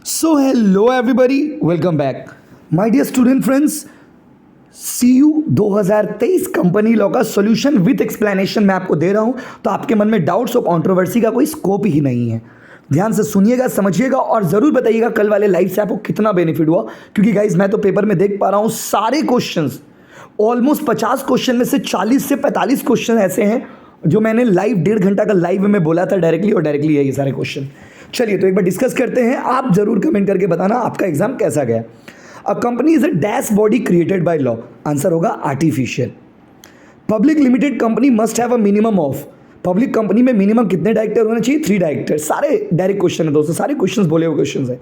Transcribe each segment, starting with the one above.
So hello everybody, welcome back. My dear student friends, CU 2023 company law का solution with explanation मैं आपको दे रहा हूं, तो आपके मन में डाउट्स और कंट्रोवर्सी का कोई स्कोप ही नहीं है। ध्यान से सुनिएगा, समझिएगा और ज़रूर बताइएगा कल वाले लाइव से आपको कितना बेनिफिट हुआ। क्योंकि गाइज मैं तो पेपर में देख पा रहा हूँ सारे क्वेश्चंस, ऑलमोस्ट 50 क्वेश्चन में से 40 से 45 क्वेश्चन ऐसे हैं जो मैंने लाइव 1.5 घंटा का लाइव में बोला था डायरेक्टली है ये सारे क्वेश्चन। चलिए तो एक बार डिस्कस करते हैं। आप जरूर कमेंट करके बताना आपका एग्जाम कैसा गया। A company is a dash body created by law, answer होगा artificial. Public limited company must have a minimum of, public company में मिनिमम कितने डायरेक्टर होने चाहिए? 3 डायरेक्टर। सारे डायरेक्ट क्वेश्चन है दोस्तों, सारे क्वेश्चन बोले हुए क्वेश्चन है।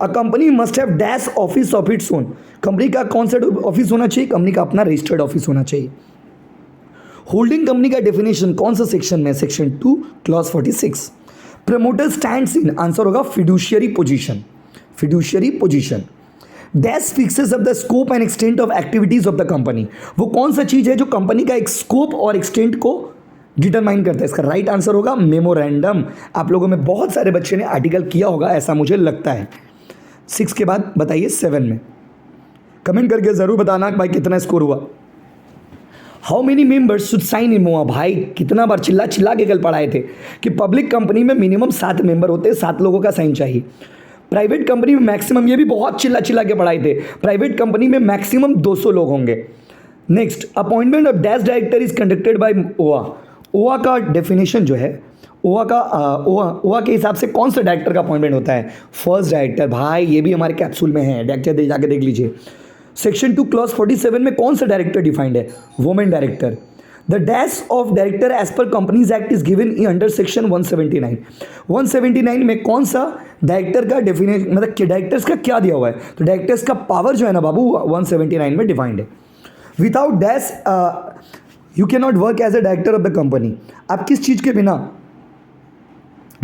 A company must have dash office of its own, company का कौन सा ऑफिस होना चाहिए? कंपनी का अपना रजिस्टर्ड ऑफिस होना चाहिए। होल्डिंग कंपनी का डेफिनेशन कौन सा सेक्शन में? Section 2 clause 46। Promoter stands in, answer होगा fiduciary position, fiduciary position. Dash fixes of the scope and extent of activities of the company, वो कौन सा चीज है जो कंपनी का एक स्कोप और एक्सटेंट को डिटरमाइन करता है? इसका राइट आंसर होगा मेमोरेंडम। आप लोगों में बहुत सारे बच्चे ने आर्टिकल किया होगा, ऐसा मुझे लगता है। 6 के बाद बताइए 7 में, कमेंट करके जरूर बताना भाई कितना स्कोर हुआ। How many members should sign in MoA, भाई कितना बार चिल्ला चिल्ला के कल पढ़ाए थे कि पब्लिक कंपनी में मिनिमम 7 मेंबर होते हैं, 7 लोगों का साइन चाहिए। प्राइवेट कंपनी में मैक्सिमम, ये भी बहुत चिल्ला चिल्ला के पढ़ाए थे, प्राइवेट कंपनी में मैक्सिमम 200 लोग होंगे। Next, appointment of dash director is conducted by ओआ। ओआ का डेफिनेशन जो है, ओआ के हिसाब से कौन सा डायरेक्टर का अपॉइंटमेंट होता है? First director. भाई ये भी हमारे कैप्सूल में है, जाके देख लीजिए। सेक्शन 2 क्लॉज 47 में कौन सा डायरेक्टर डिफाइंड है? Women director. The dash of director as per companies act is given in under section 179। 179 में कौन सा डायरेक्टर का डेफिनेशन, मतलब डायरेक्टर्स का क्या दिया हुआ है? तो डायरेक्टर्स का पावर जो है ना बाबू 179 में डिफाइंड है। Without dash you can not work as a director of the company, आप किस चीज़ के बिना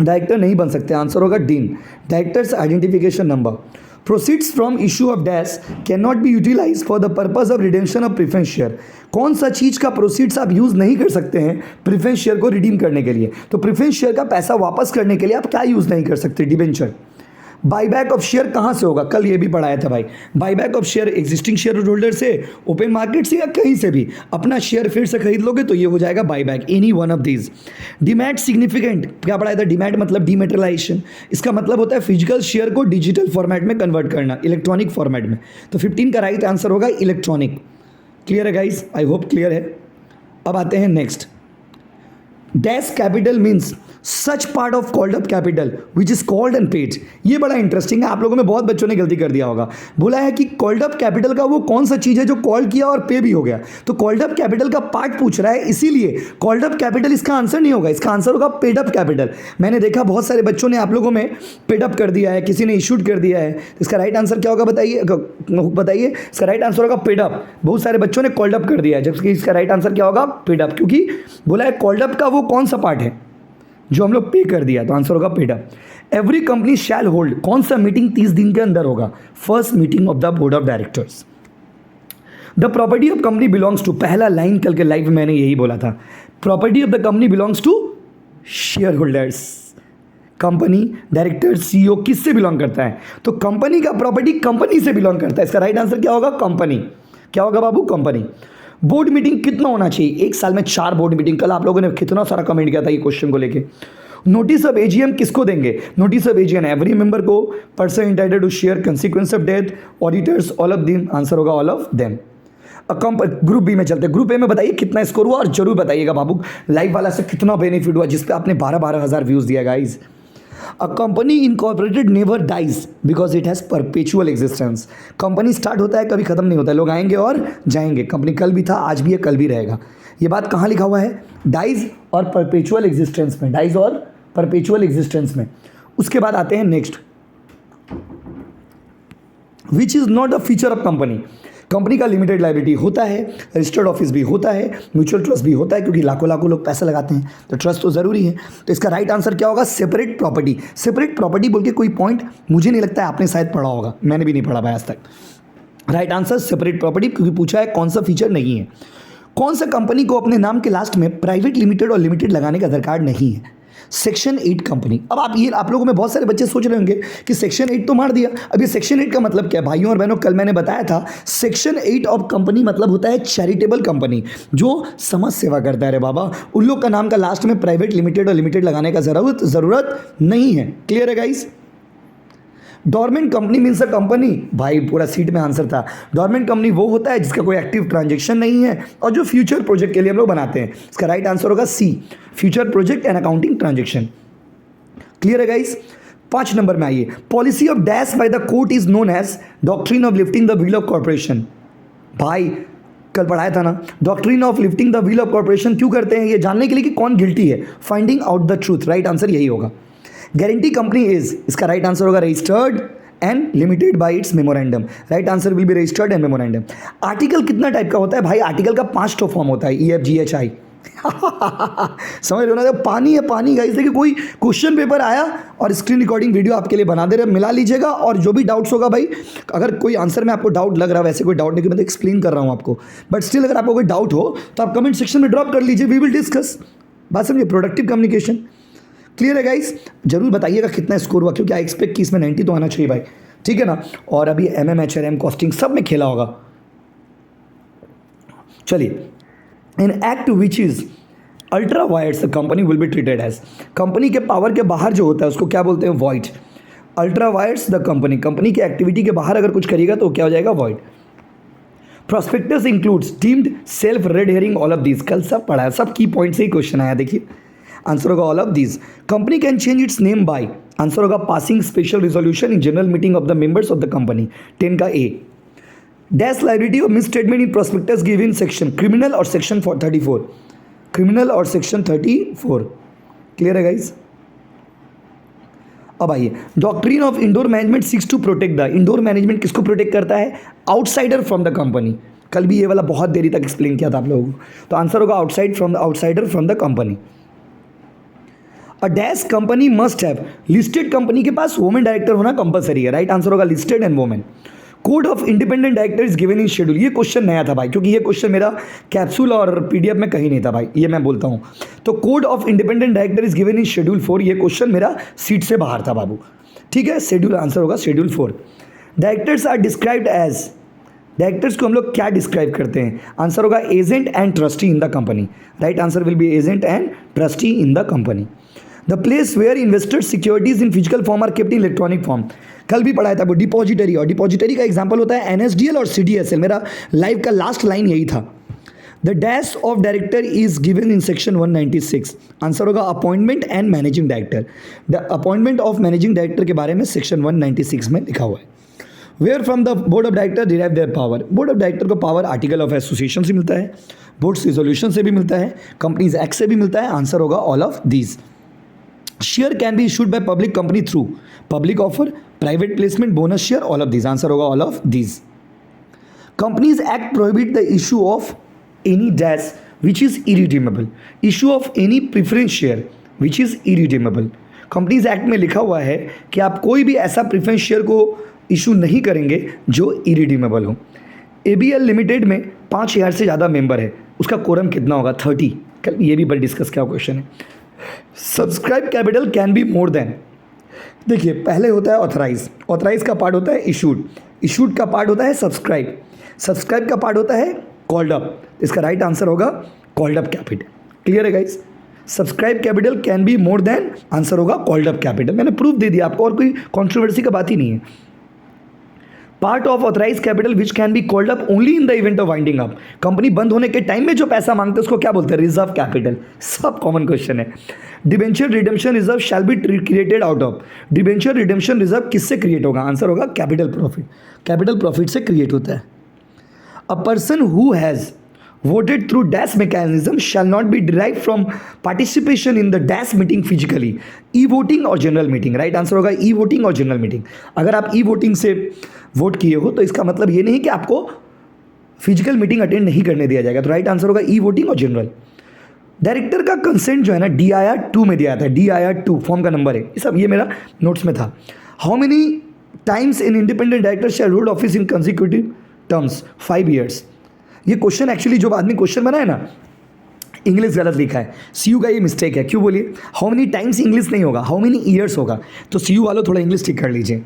डायरेक्टर नहीं बन सकते? आंसर होगा DIN, directors identification number. Proceeds from issue of dash can not be utilise for the purpose of redemption of preference share, कौन सा चीज़ का प्रोसीड्स आप यूज़ नहीं कर सकते हैं प्रीफरेंस शेयर को रिडीम करने के लिए? तो प्रीफरेंस शेयर का पैसा वापस करने के लिए आप क्या यूज़ नहीं कर सकते? डिबेंचर। बाईबैक ऑफ शेयर कहाँ से होगा? कल ये भी पढ़ाया था भाई। Buyback of share existing share holder से, ओपन मार्केट से या कहीं से भी अपना शेयर फिर से खरीद लोगे तो ये हो जाएगा buyback, any one of these. Demat significant, क्या पढ़ाया था? डीमैट मतलब डीमेटेरियलाइजेशन, इसका मतलब होता है फिजिकल शेयर को डिजिटल फॉर्मेट में कन्वर्ट करना, इलेक्ट्रॉनिक फॉर्मेट में। तो 15 का राइट आंसर होगा इलेक्ट्रॉनिक। क्लियर है गाइज? आई होप क्लियर है। अब आते हैं next. Dash capital means such part of called up capital which is called and paid. ये बड़ा इंटरेस्टिंग है, आप लोगों में बहुत बच्चों ने गलती कर दिया होगा। बोला है कि कॉल्ड अप कैपिटल का वो कौन सा चीज़ है जो कॉल किया और पे भी हो गया? तो कॉल्ड अप कैपिटल का पार्ट पूछ रहा है, इसीलिए कॉल्ड अप कैपिटल इसका आंसर नहीं होगा, इसका आंसर होगा पेड अप कैपिटल। मैंने देखा बहुत सारे बच्चों ने आप लोगों में पेड अप कर दिया है, किसी ने इशूड कर दिया है। इसका राइट आंसर क्या होगा बताइए? इसका राइट आंसर होगा पेड अप। बहुत सारे बच्चों ने कॉल्ड अप कर दिया है, जबकि इसका राइट आंसर क्या होगा? पेड अप, क्योंकि बोला है कॉल्ड अप का वो कौन सा पार्ट है जो हम लोग पे कर दिया, तो आंसर होगा paid up. Every company shall hold, कौन सा मीटिंग 30 दिन के अंदर होगा? First meeting of the board of directors. The property of company belongs to, पहला लाइन कल के लाइव में मैंने यही बोला था, property of the company belongs to shareholders. Company, director, CEO किससे बिलोंग करता है? तो कंपनी का प्रॉपर्टी कंपनी से बिलोंग करता है। इसका राइट आंसर क्या होगा? कंपनी। क्या होगा बाबू? कंपनी। बोर्ड मीटिंग कितना होना चाहिए? एक साल में 4 बोर्ड मीटिंग। कल आप लोगों ने कितना सारा कमेंट किया था ये क्वेश्चन को लेके। नोटिस ऑफ एजीएम किसको देंगे? Notice of AGM every member को, person entitled to share, consequence of death, auditors, all of them, answer होगा all of them. Group B में चलते हैं। ग्रुप ए में बताइए कितना स्कोर हुआ और जरूर बताइएगा बाबू लाइव वाला से कितना बेनिफिट हुआ जिसपे आपने 12-12 हज़ार व्यूज दिया guys. A company incorporated never dies because it has perpetual existence, company start होता है कभी खत्म नहीं होता है, लोग आएंगे और जाएंगे। कंपनी कल भी था, आज भी है, कल भी रहेगा। ये बात कहाँ लिखा हुआ है? डाइज और परपेचुअल एग्जिस्टेंस में, डाइज और परपेचुअल एग्जिस्टेंस में। उसके बाद आते हैं next, which is not a feature of company. Company का लिमिटेड लायबिलिटी होता है, रजिस्टर्ड ऑफिस भी होता है, म्यूचुअल ट्रस्ट भी होता है, क्योंकि लाखों लाखों लोग पैसा लगाते हैं तो ट्रस्ट तो ज़रूरी है। तो इसका राइट आंसर क्या होगा? Separate property. सेपरेट प्रॉपर्टी बोल के कोई पॉइंट मुझे नहीं लगता है आपने शायद पढ़ा होगा, मैंने भी नहीं पढ़ा भाई आज तक। राइट आंसर सेपरेट प्रॉपर्टी, क्योंकि पूछा है कौन सा फीचर नहीं है। कौन सा कंपनी को अपने नाम के लास्ट में प्राइवेट लिमिटेड और लिमिटेड लगाने का दरकार नहीं है? Section 8 company. अब आप लोगों में बहुत सारे बच्चे सोच रहे होंगे कि सेक्शन 8 तो मार दिया, अब ये सेक्शन 8 का मतलब क्या है? भाइयों और बहनों, कल मैंने बताया था सेक्शन 8 ऑफ कंपनी मतलब होता है चैरिटेबल कंपनी, जो समाज सेवा करता है। रे बाबा, उन लोग का नाम का लास्ट में प्राइवेट, लिमिटेड और लिमिटेड लगाने का जरूरत नहीं है। क्लियर है guys? Dormant company means a company, भाई पूरा सीट में आंसर था। डोरमेंट कंपनी वो होता है जिसका कोई एक्टिव ट्रांजेक्शन नहीं है और जो फ्यूचर प्रोजेक्ट के लिए हम लोग बनाते हैं। इसका राइट आंसर होगा C, future project and accounting transaction. Clear है गाइस? 5 नंबर में आइए, policy of dash by the court is known as doctrine of lifting the wheel of corporation. भाई कल पढ़ाया था ना, doctrine of lifting the wheel of corporation क्यों करते हैं? ये जानने के लिए कि कौन गिल्टी है, finding out the truth. Right answer यही होगा। गारंटी कंपनी इज, इसका राइट आंसर होगा registered and limited by it's memorandum. Right answer will be registered and memorandum. Article कितना टाइप का होता है? भाई आर्टिकल का 5 तो फॉर्म होता है, EFGHI। समझ रहे हो ना? जब पानी है पानी गाइस, देखिए कोई क्वेश्चन पेपर आया और स्क्रीन रिकॉर्डिंग वीडियो आपके लिए बना दे रहे, मिला लीजिएगा और जो भी डाउट्स होगा भाई, अगर कोई आंसर में आपको डाउट लग रहा है, वैसे कोई डाउट नहीं कि मैं एक्सप्लेन कर रहा हूँ आपको, बट स्टिल अगर आपको कोई डाउट हो तो आप कमेंट सेक्शन में ड्रॉप कर लीजिए, वी विल डिस्कस। बात समझिए, प्रोडक्टिव कम्युनिकेशन। क्लियर है गाइस? जरूर बताइएगा कितना स्कोर हुआ, क्योंकि आई एक्सपेक्ट कि इसमें 90 तो आना चाहिए भाई, ठीक है ना? और अभी MMHRM कॉस्टिंग सब में खेला होगा। चलिए, in act which is ultra vires the company will be treated as, company के पावर के बाहर जो होता है उसको क्या बोलते हैं? Void. Ultra vires the company, company के एक्टिविटी के बाहर अगर कुछ करेगा तो क्या हो जाएगा? Void. Prospectus includes deemed shelf red herring, all of these. कल सब पढ़ा है, सब की पॉइंट से ही क्वेश्चन आया, देखिए आंसर होगा all of these. Company can change its name by, answer होगा passing special resolution in general meeting of the members of the company. 10 का A. Dash liability of misstatement in prospectus give in section criminal और section 34, criminal और section 34। Clear है guys? अब आइए, doctrine of indoor management seeks to protect the, indoor management किसको protect करता है? Outsider from the company. कल भी ये वाला बहुत देरी तक एक्सप्लेन किया था आप लोगों को, तो आंसर होगा outsider from the company. A dash company must have, listed company के पास वुमेन डायरेक्टर होना कंपलसरी है। राइट आंसर होगा listed and women. Code of independent director is given in schedule, ये क्वेश्चन नया था भाई, क्योंकि ये क्वेश्चन मेरा कैप्सूल और PDF में कहीं नहीं था भाई, ये मैं बोलता हूँ। तो code of independent director is given in schedule 4, ये क्वेश्चन मेरा सीट से बाहर था बाबू, ठीक है? शेड्यूल, आंसर होगा schedule 4। Directors are described as, directors को हम लोग क्या डिस्क्राइब करते हैं? आंसर होगा agent and trustee in the company. Right answer will be agent and trustee in the company. The place where invested securities in physical form are kept in electronic form, कल भी पढ़ाया था वो depository, और depository का example होता है NSDL और CDSL। मेरा लाइव का लास्ट लाइन यही था। The dash of director is given in section 196, answer होगा appointment and managing director. The appointment of managing director के बारे में सेक्शन 196 में लिखा हुआ है। Where from the board of director derive their power, board of director को power article of association से मिलता है, बोर्ड्स रिजोल्यूशन से भी मिलता है, कंपनीज एक्ट से भी मिलता है। आंसर होगा all of these. Share can be issued by public company through public offer, private placement, bonus share, all of these. Answer होगा all of these. Companies act prohibit the issue of any dash which is irredeemable, issue of any preference share which is irredeemable. Companies act में लिखा हुआ है कि आप कोई भी ऐसा प्रेफरेंस शेयर को इशू नहीं करेंगे जो इरिडीमेबल हो। ABL लिमिटेड में 5000 से ज़्यादा मेंबर है, उसका कोरम कितना होगा? 30। कल ये भी बड़ा डिस्कस किया क्वेश्चन है। Subscribe capital can be more than, देखिए पहले होता है ऑथराइज, ऑथराइज का पार्ट होता है इशूड, इशूड का पार्ट होता है सब्सक्राइब, सब्सक्राइब का पार्ट होता है कॉल्ड अप। इसका राइट आंसर होगा कॉल्ड अप कैपिटल। क्लियर है guys? Subscribe capital can be more than, answer होगा कॉल्ड अप कैपिटल। मैंने प्रूफ दे दिया आपको और कोई कंट्रोवर्सी का बात ही नहीं है। Part of authorise capital which can be called up only in the event of winding up, company बंद होने के टाइम में जो पैसा मांगते हैं उसको क्या बोलते हैं? Reserve capital. सब कॉमन क्वेश्चन है। Debenture redemption reserve shall be created out of, debenture redemption reserve किससे क्रिएट होगा? आंसर होगा कैपिटल प्रॉफिट, कैपिटल प्रॉफिट से क्रिएट होता है। A person who has voted through dash mechanism shall not be derived from participation in the dash meeting physically, e-voting और general meeting. Right answer होगा e-voting और general meeting. अगर आप e-voting से vote किए हो तो इसका मतलब ये नहीं कि आपको फिजिकल मीटिंग अटेंड नहीं करने दिया जाएगा, तो राइट आंसर होगा e-voting और जनरल। डायरेक्टर का कंसेंट जो है ना DIR 2 में दिया था, DIR 2 फॉर्म का नंबर है, ये सब ये मेरा नोट्स में था। How many times in independent director shall hold office in consecutive terms? 5 years। ये क्वेश्चन एक्चुअली जो आदमी क्वेश्चन बनाए ना, इंग्लिश गलत लिखा है, सी यू का ये मिस्टेक है। क्यों बोलिए? हाउ मेनी टाइम्स इंग्लिश नहीं होगा, हाउ मेनी ईयर्स होगा। तो सी यू वालों थोड़ा इंग्लिश ठीक कर लीजिए।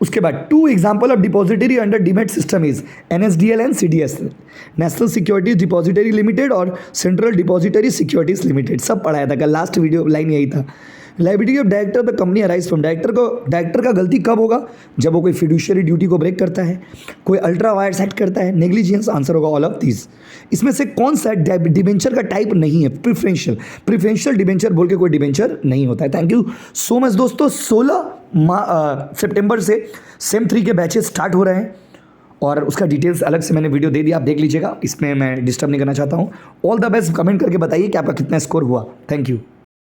उसके बाद 2 example of depository under demat system is NSDL and CDSL, national securities depository limited और सेंट्रल डिपॉजिटरी सिक्योरिटीज लिमिटेड। सब पढ़ाया था कल, लास्ट वीडियो लाइन यही था। Liability of director the company arise from, director का गलती कब होगा? जब वो कोई फिड्यूशियरी ड्यूटी को ब्रेक करता है, कोई अल्ट्रा वायर्स एक्ट करता है, नेग्लिजेंस। आंसर होगा ऑल ऑफ दिस। इसमें से कौन सा डिबेंचर का टाइप नहीं है? प्रिफरेंशियल डिबेंचर बोल के कोई डिबेंचर नहीं होता है। थैंक यू सो मच दोस्तों। 16 सितंबर से सेम 3 के बैचेस स्टार्ट हो रहे हैं और उसका डिटेल्स अलग से मैंने वीडियो दे दिया, आप देख लीजिएगा, इसमें मैं डिस्टर्ब नहीं करना चाहता हूँ। All the best. कमेंट करके बताइए कि आपका कितना स्कोर हुआ। Thank you.